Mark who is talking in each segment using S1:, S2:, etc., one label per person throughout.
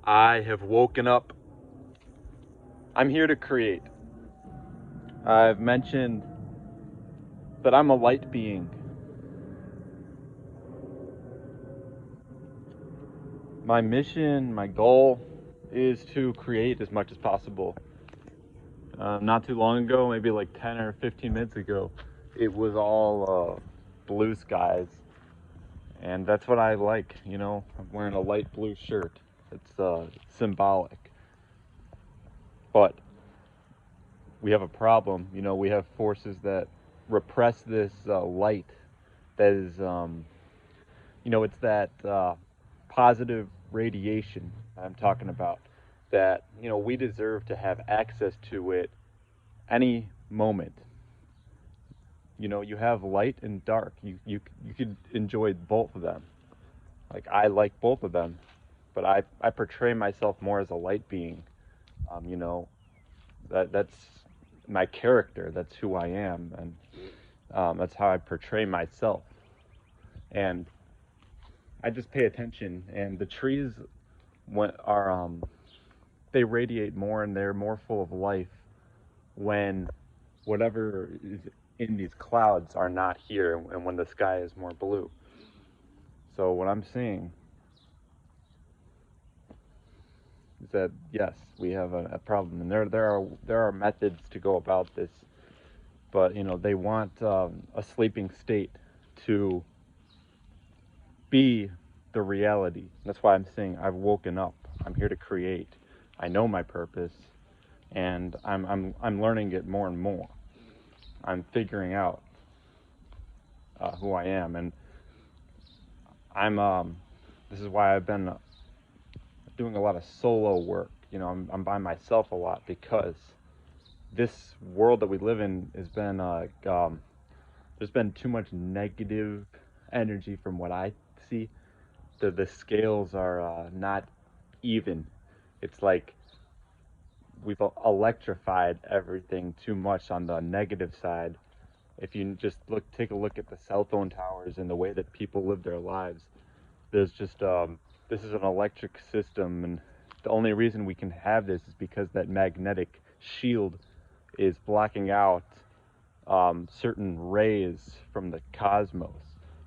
S1: I have woken up. I'm here to create. I've mentioned that I'm a light being. My mission, my goal is to create as much as possible. Not too long ago, maybe like 10 or 15 minutes ago, it was all blue skies. And that's what I like, you know. I'm wearing a light blue shirt. It's symbolic. But we have a problem. You know, we have forces that repress this light that is, it's that positive radiation I'm talking about. That, we deserve to have access to it any moment. You have light and dark. You could enjoy both of them. Like, I like both of them, but I portray myself more as a light being. Um, you know, that's my character. That's who I am, and that's how I portray myself. And I just pay attention. And the trees, when are they radiate more and they're more full of life when whatever is in these clouds are not here, and when the sky is more blue. So what I'm seeing is that yes, we have a problem, and there are methods to go about this, but they want a sleeping state to be the reality. That's why I'm saying I've woken up. I'm here to create. I know my purpose, and I'm learning it more and more. I'm figuring out who I am, and I'm this is why I've been doing a lot of solo work. I'm by myself a lot because this world that we live in has been there's been too much negative energy from what I see. The scales are not even. It's like we've electrified everything too much on the negative side. If you just take a look at the cell phone towers and the way that people live their lives, there's just this is an electric system, and the only reason we can have this is because that magnetic shield is blocking out certain rays from the cosmos,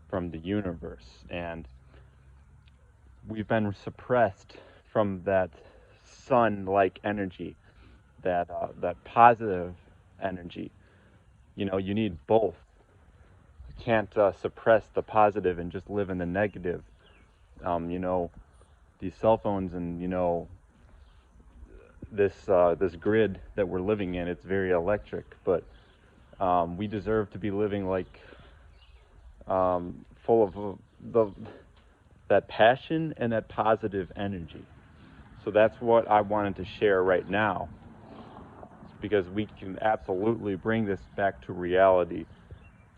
S1: from the universe, and we've been suppressed from that sun-like energy, that positive energy. You need both. You can't suppress the positive and just live in the negative. You know, these cell phones and this grid that we're living in, it's very electric, but we deserve to be living like full of the that passion and that positive energy. So that's what I wanted to share right now, because we can absolutely bring this back to reality,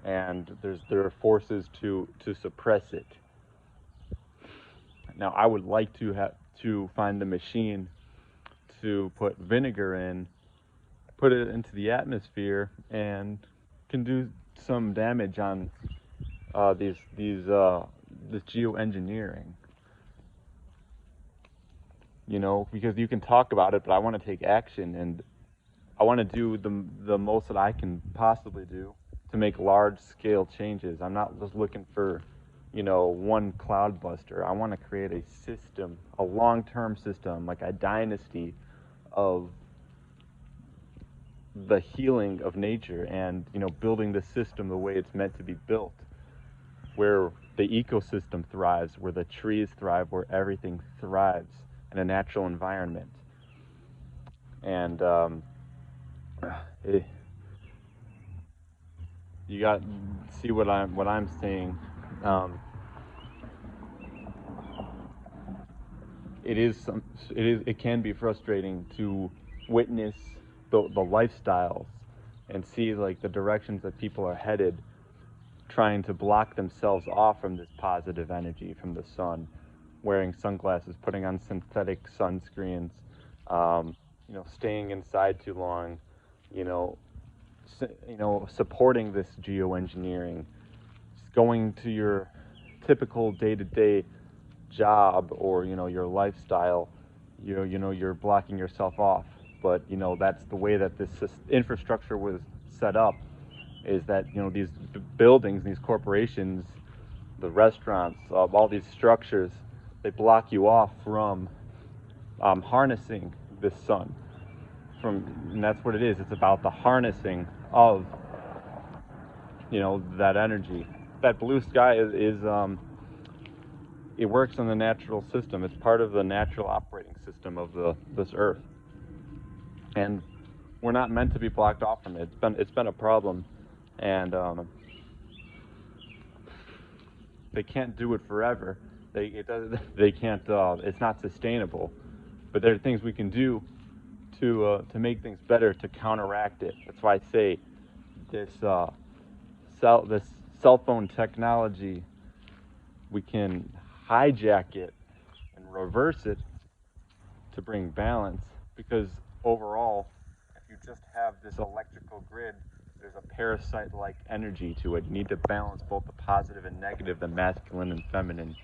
S1: and there are forces to suppress it. Now, I would like to find the machine to put vinegar in, put it into the atmosphere, and can do some damage on this geoengineering. Because you can talk about it, but I want to take action, and I want to do the most that I can possibly do to make large scale changes. I'm not just looking for, one cloud buster. I want to create a system, a long term system, like a dynasty of the healing of nature, and building the system the way it's meant to be built, where the ecosystem thrives, where the trees thrive, where everything thrives in a natural environment. And it, you got see what I'm saying. Um, it can be frustrating to witness the lifestyles and see like the directions that people are headed, trying to block themselves off from this positive energy from the sun, wearing sunglasses, putting on synthetic sunscreens, staying inside too long, you know, supporting this geoengineering, going to your typical day-to-day job or your lifestyle, you're blocking yourself off. But that's the way that this infrastructure was set up, is that these buildings, these corporations, the restaurants, all these structures, they block you off from harnessing this sun. And that's what it is. It's about the harnessing of that energy. That blue sky is it works on the natural system. It's part of the natural operating system of this earth, and we're not meant to be blocked off from it. It's been a problem, and they can't do it forever. They can't. It's not sustainable. But there are things we can do to make things better, to counteract it. That's why I say this cell phone technology, we can hijack it and reverse it to bring balance. Because overall, if you just have this electrical grid, there's a parasite-like energy to it. You need to balance both the positive and negative, the masculine and feminine.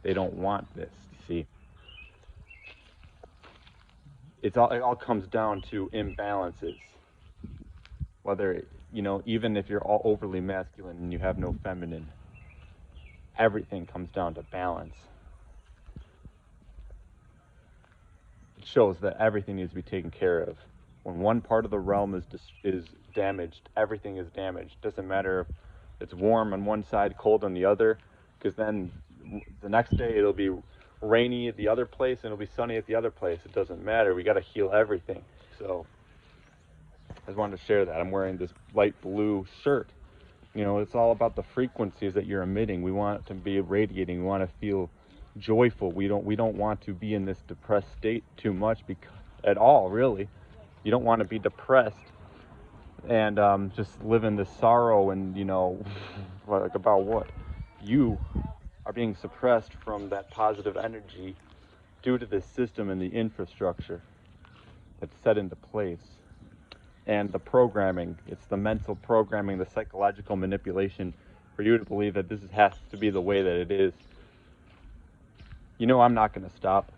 S1: They don't want this, you see. It all comes down to imbalances. Whether, even if you're all overly masculine and you have no feminine, everything comes down to balance. It shows that everything needs to be taken care of. When one part of the realm is damaged, everything is damaged. Doesn't matter if it's warm on one side, cold on the other, because then the next day it'll be rainy at the other place and it'll be sunny at the other place. It doesn't matter. We got to heal everything. So I just wanted to share that. I'm wearing this light blue shirt. It's all about the frequencies that you're emitting. We want it to be radiating. We want to feel joyful. We don't want to be in this depressed state too much at all, really. You don't want to be depressed and just live in this sorrow and like about what? You are being suppressed from that positive energy due to the system and the infrastructure that's set into place. And the programming, it's the mental programming, the psychological manipulation for you to believe that this has to be the way that it is. I'm not going to stop.